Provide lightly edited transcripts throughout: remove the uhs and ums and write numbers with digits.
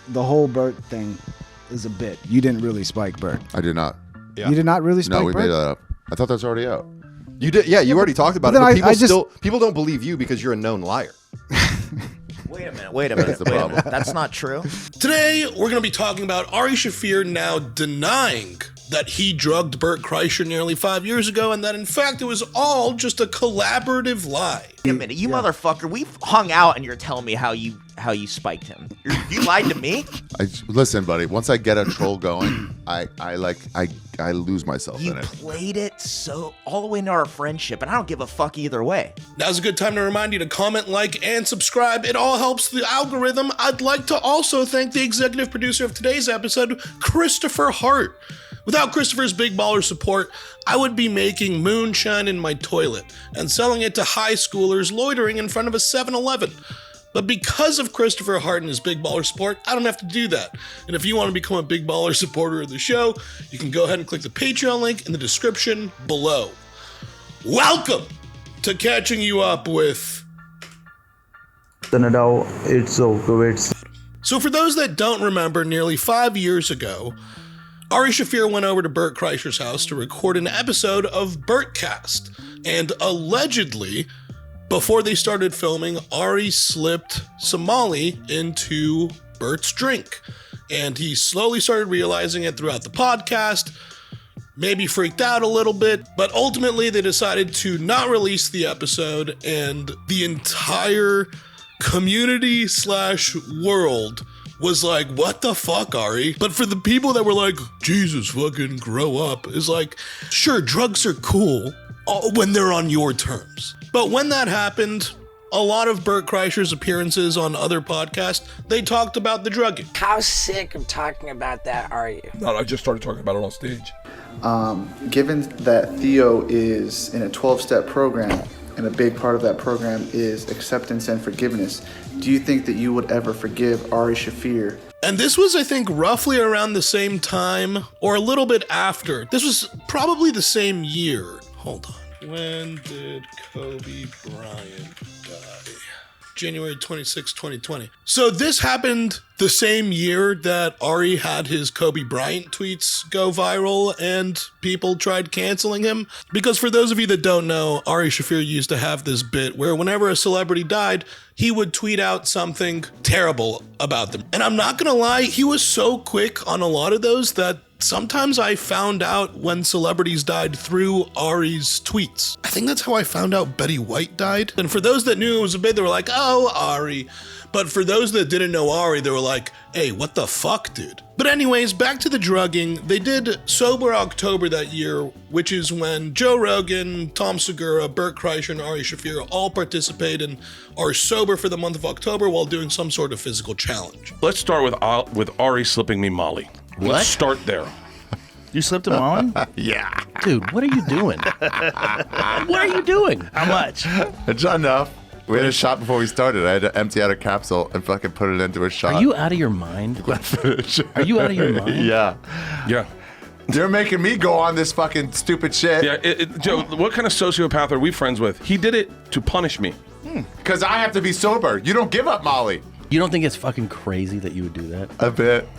the whole Bert thing is a bit. You didn't really spike Bert. I did not. Yeah. You did not really spike Bert? No, we made that up. I thought that was already out. You did, yeah. You already talked about it. But people don't believe you because you're a known liar. Wait a minute. That's the problem. That's not true. Today, we're going to be talking about Ari Shaffir now denying that he drugged Bert Kreischer nearly 5 years ago and that, in fact, it was all just a collaborative lie. Wait a minute, you motherfucker. We've hung out and you're telling me how you spiked him. You lied to me? Listen, buddy, once I get a troll going, I lose myself in it. You played it so all the way into our friendship, and I don't give a fuck either way. Now's a good time to remind you to comment, like, and subscribe. It all helps the algorithm. I'd like to also thank the executive producer of today's episode, Christopher Hart. Without Christopher's Big Baller support, I would be making moonshine in my toilet and selling it to high schoolers loitering in front of a 7-Eleven. But because of Christopher Hart and his Big Baller support, I don't have to do that. And if you want to become a Big Baller supporter of the show, you can go ahead and click the Patreon link in the description below. Welcome to Catching You Up with the Nadav, it's over. So for those that don't remember, nearly 5 years ago, Ari Shaffir went over to Bert Kreischer's house to record an episode of Bertcast, and allegedly, before they started filming, Ari slipped some Molly into Bert's drink, and he slowly started realizing it throughout the podcast, maybe freaked out a little bit, but ultimately they decided to not release the episode, and the entire community/world was like, what the fuck, Ari? But for the people that were like, Jesus, fucking grow up, is like, sure, drugs are cool when they're on your terms. But when that happened, a lot of Bert Kreischer's appearances on other podcasts, they talked about the drugging. How sick of talking about that are you? No, I just started talking about it on stage. Given that Theo is in a 12-step program, and a big part of that program is acceptance and forgiveness, do you think that you would ever forgive Ari Shaffir? And this was, I think, roughly around the same time, or a little bit after. This was probably the same year. Hold on. When did Kobe Bryant die? January 26, 2020. So this happened the same year that Ari had his Kobe Bryant tweets go viral and people tried canceling him. Because for those of you that don't know, Ari Shaffir used to have this bit where whenever a celebrity died, he would tweet out something terrible about them. And I'm not gonna lie, he was so quick on a lot of those that sometimes I found out when celebrities died through Ari's tweets. I think that's how I found out Betty White died. And for those that knew it was a bit, they were like, oh, Ari. But for those that didn't know Ari, they were like, hey, what the fuck, dude? But anyways, back to the drugging. They did Sober October that year, which is when Joe Rogan, Tom Segura, Bert Kreischer, and Ari Shaffir all participate and are sober for the month of October while doing some sort of physical challenge. Let's start with Ari slipping me Molly. What? Let's start there. You slipped him on? Yeah. Dude, what are you doing? What are you doing? How much? It's enough. We had a shot before we started. I had to empty out a capsule and fucking put it into a shot. Are you out of your mind? Are you out of your mind? Yeah. Yeah. They're making me go on this fucking stupid shit. Yeah, Joe, what kind of sociopath are we friends with? He did it to punish me. Because I have to be sober. You don't give up Molly. You don't think it's fucking crazy that you would do that? A bit.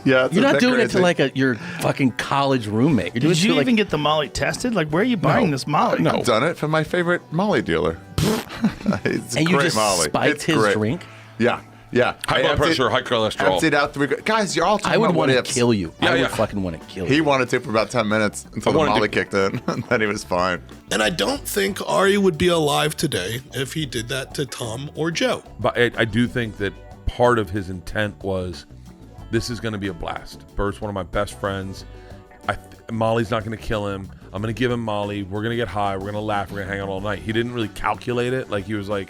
Yeah, you're not doing it to like your fucking college roommate. Did you even get the Molly tested? Like, where are you buying this Molly? No, I've done it from my favorite Molly dealer. It's and great you just Molly. spiked it's his great. drink? Yeah. High blood pressure, high cholesterol. Emptied out 3 guys. You're all talking I would about want what to ifs. kill you. Yeah, I would fucking want to kill you. He wanted to for about 10 minutes until the Molly kicked in, and then he was fine. And I don't think Ari would be alive today if he did that to Tom or Joe. But I do think that part of his intent was, this is going to be a blast. Bert's one of my best friends. Molly's not going to kill him. I'm going to give him Molly. We're going to get high. We're going to laugh. We're going to hang out all night. He didn't really calculate it. Like, he was like,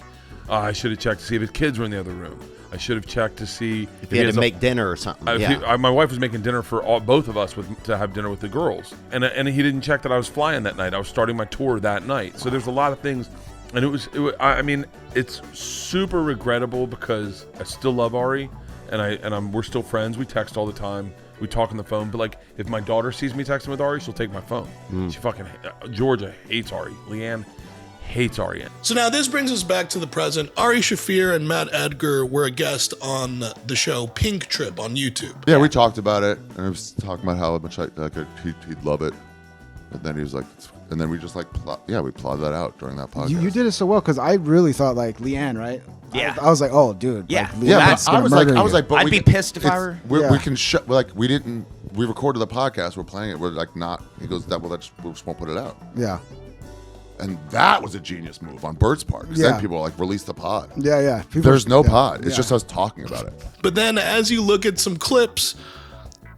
I should have checked to see if his kids were in the other room. I should have checked to see if he had to make dinner or something. My wife was making dinner for both of us to have dinner with the girls. And he didn't check that I was flying that night. I was starting my tour that night. So there's a lot of things. And it's super regrettable because I still love Ari. We're still friends. We text all the time. We talk on the phone. But like, if my daughter sees me texting with Ari, she'll take my phone. She fucking Georgia hates Ari. Leanne hates Ari. So now this brings us back to the present. Ari Shaffir and Matt Edgar were a guest on the show Pink Trip on YouTube. Yeah, we talked about it, and I was talking about how much he'd love it. And then he was like, and then we just like, we plotted that out during that podcast. You did it so well because I really thought like Leanne, right? Yeah. I was like, oh, dude. Yeah. Like, I was like, but I'd be pissed if I were. We can we recorded the podcast. We're playing it. We're like not. He goes, we just won't put it out. Yeah. And that was a genius move on Bert's part. Because then people are like, release the pod. Yeah. There's no pod. It's just us talking about it. But then as you look at some clips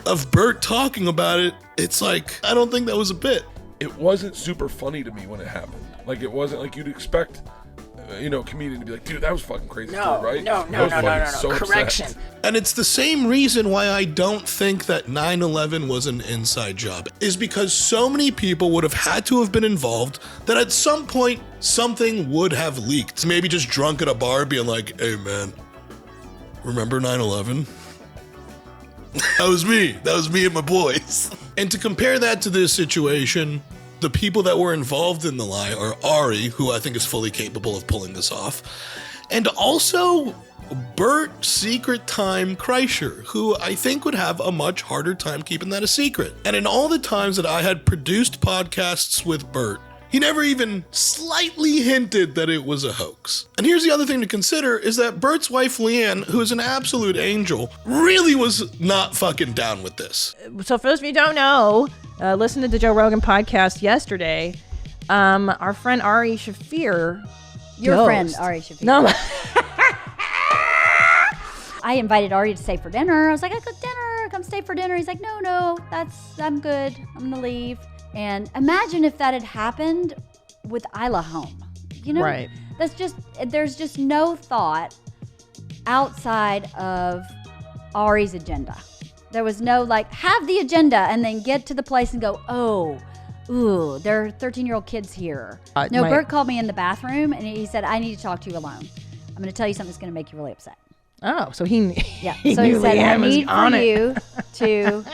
of Bert talking about it, it's like, I don't think that was a bit. It wasn't super funny to me when it happened. Like, it wasn't like you'd expect, a comedian to be like, dude, that was fucking crazy, right? No. So Correction. upset. And it's the same reason why I don't think that 9/11 was an inside job, is because so many people would have had to have been involved that at some point something would have leaked. Maybe just drunk at a bar being like, hey man, remember 9/11? That was me and my boys. And to compare that to this situation, the people that were involved in the lie are Ari, who I think is fully capable of pulling this off, and also Bert Secret Time Kreischer, who I think would have a much harder time keeping that a secret. And in all the times that I had produced podcasts with Bert, he never even slightly hinted that it was a hoax. And here's the other thing to consider is that Bert's wife, Leanne, who is an absolute angel, really was not fucking down with this. So for those of you who don't know, listen to the Joe Rogan podcast yesterday. Our friend Ari Shaffir. Your friend Ari Shaffir. No. I invited Ari to stay for dinner. I was like, I cook dinner. Come stay for dinner. He's like, no, I'm good. I'm gonna leave. And imagine if that had happened with Isla home, Right. There's just no thought outside of Ari's agenda. There was no have the agenda and then get to the place and go, there are 13-year-old kids here. Bert called me in the bathroom and he said, I need to talk to you alone. I'm going to tell you something that's going to make you really upset. Oh, so he Yeah. he So he knew said, I Leanne was need on for it. you to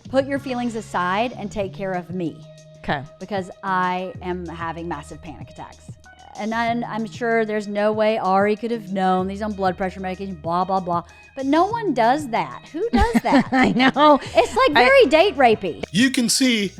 put your feelings aside and take care of me. Okay. Because I am having massive panic attacks. And I'm sure there's no way Ari could have known. He's on blood pressure medication, blah, blah, blah. But no one does that. Who does that? I know. It's like very date rapey. You can see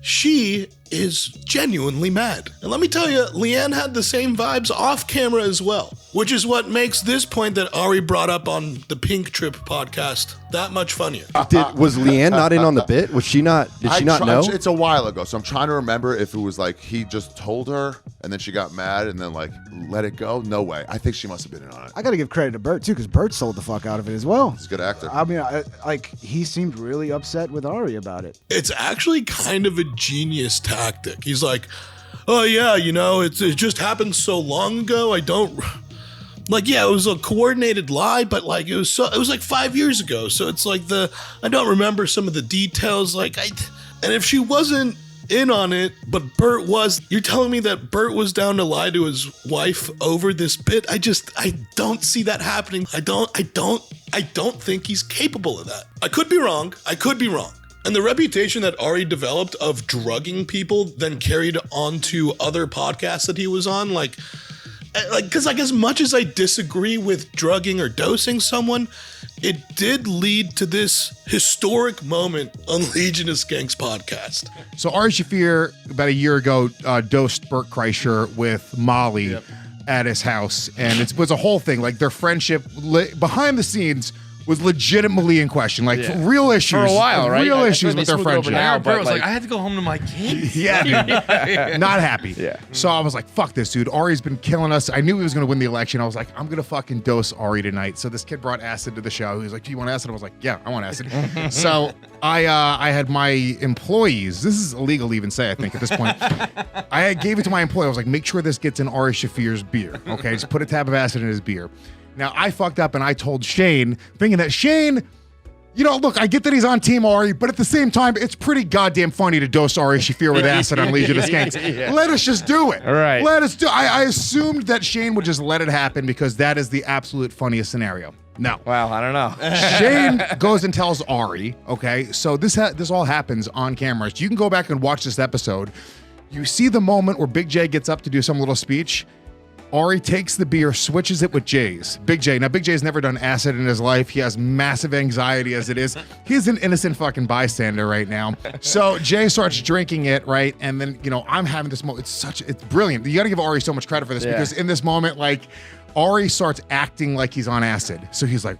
she is genuinely mad. And let me tell you, Leanne had the same vibes off camera as well, which is what makes this point that Ari brought up on the Pink Trip podcast that much funnier. Was Leanne not in on the bit? Was she not? Did she not know? It's a while ago, so I'm trying to remember if it was like he just told her and then she got mad and then like let it go. No way. I think she must have been in on it. I got to give credit to Bert too, because Bert sold the fuck out of it as well. He's a good actor. I mean, he seemed really upset with Ari about it. It's actually kind of a genius tactic. He's like, oh yeah, it just happened so long ago. I don't it was a coordinated lie, but it was like 5 years ago. So it's like I don't remember some of the details. And if she wasn't in on it, but Bert was, you're telling me that Bert was down to lie to his wife over this bit? I don't see that happening. I don't think he's capable of that. I could be wrong. And the reputation that Ari developed of drugging people then carried on to other podcasts that he was on, because as much as I disagree with drugging or dosing someone, it did lead to this historic moment on Legion of Skanks podcast. So Ari Shaffir, about a year ago, dosed Bert Kreischer with Molly at his house, and it was a whole thing. Their friendship behind the scenes was legitimately in question, real issues for a while, right? Real issues with their friendship. Now, Bert was like, I had to go home to my kids. Yeah, dude. Not happy. Yeah. So I was like, fuck this, dude. Ari's been killing us. I knew he was going to win the election. I was like, I'm going to fucking dose Ari tonight. So this kid brought acid to the show. He was like, do you want acid? I was like, yeah, I want acid. So I had my employees, this is illegal to even say, I think, at this point. I gave it to my employee. I was like, make sure this gets in Ari Shaffir's beer. Okay, just put a tab of acid in his beer. Now, I fucked up and I told Shane, thinking that Shane, look, I get that he's on Team Ari, but at the same time, it's pretty goddamn funny to dose Ari Shaffir with acid on Legion of Skanks. Yeah. Let us just do it. All right. Let us do it. I assumed that Shane would just let it happen because that is the absolute funniest scenario. No. Well, I don't know. Shane goes and tells Ari, okay? So this all happens on camera. So you can go back and watch this episode. You see the moment where Big J gets up to do some little speech. Ari takes the beer, switches it with Jay's. Big J. Now, Big J's never done acid in his life. He has massive anxiety as it is. He's an innocent fucking bystander right now. So Jay starts drinking it, right? And then, I'm having this moment. It's brilliant. You got to give Ari so much credit for this because in this moment, like, Ari starts acting like he's on acid. So he's like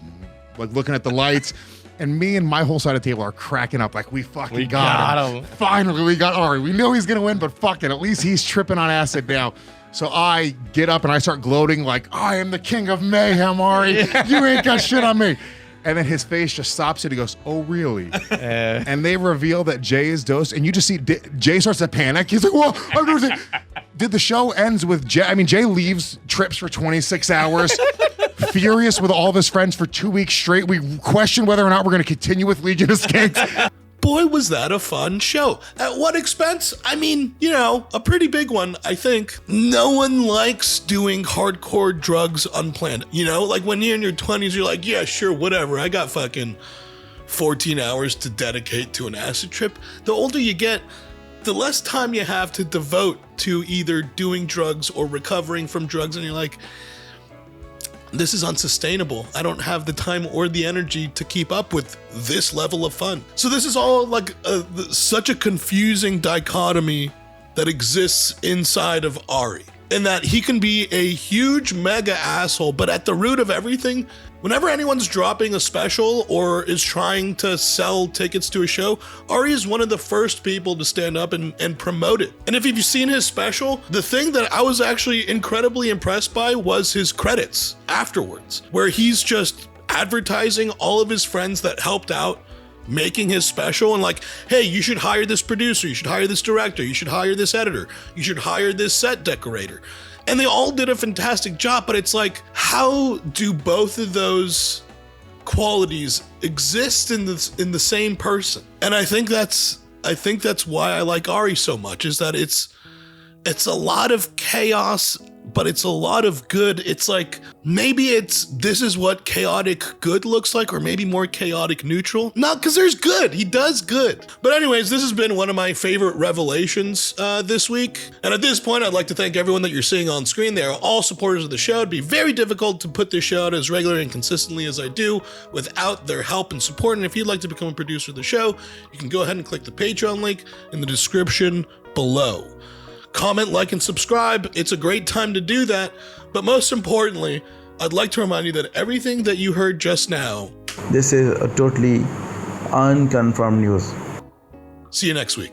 looking at the lights. And me and my whole side of the table are cracking up like, we fucking got him. Finally, we got Ari. We knew he's going to win, but fuck it. At least he's tripping on acid now. So I get up and I start gloating like, I am the king of mayhem, Ari. You ain't got shit on me. And then his face just stops and he goes, oh, really? And they reveal that Jay is dosed. And you just see Jay starts to panic. He's like, well, I'm doing it. Did the show ends with Jay? I mean, Jay leaves, trips for 26 hours, furious with all of his friends for 2 weeks straight. We question whether or not we're going to continue with Legion of Skanks. Boy, was that a fun show. At what expense? I mean, a pretty big one, I think. No one likes doing hardcore drugs unplanned. Like when you're in your 20s, you're like, yeah, sure, whatever. I got fucking 14 hours to dedicate to an acid trip. The older you get, the less time you have to devote to either doing drugs or recovering from drugs. And you're like, this is unsustainable. I don't have the time or the energy to keep up with this level of fun. So this is all like such a confusing dichotomy that exists inside of Ari, in that he can be a huge mega asshole, but at the root of everything, whenever anyone's dropping a special or is trying to sell tickets to a show, Ari is one of the first people to stand up and promote it. And if you've seen his special, the thing that I was actually incredibly impressed by was his credits afterwards, where he's just advertising all of his friends that helped out making his special and like, hey, you should hire this producer, you should hire this director, you should hire this editor, you should hire this set decorator. And they all did a fantastic job, but it's like, how do both of those qualities exist in the same person? And I think that's why I like Ari so much, is that it's a lot of chaos, but it's a lot of good. It's like, maybe this is what chaotic good looks like, or maybe more chaotic neutral. No, because there's good. He does good. But anyways, this has been one of my favorite revelations this week. And at this point, I'd like to thank everyone that you're seeing on screen. They are all supporters of the show. It'd be very difficult to put this show out as regularly and consistently as I do without their help and support. And if you'd like to become a producer of the show, you can go ahead and click the Patreon link in the description below. Comment, like, and subscribe. It's a great time to do that. But most importantly, I'd like to remind you that everything that you heard just now, this is a totally unconfirmed news. See you next week.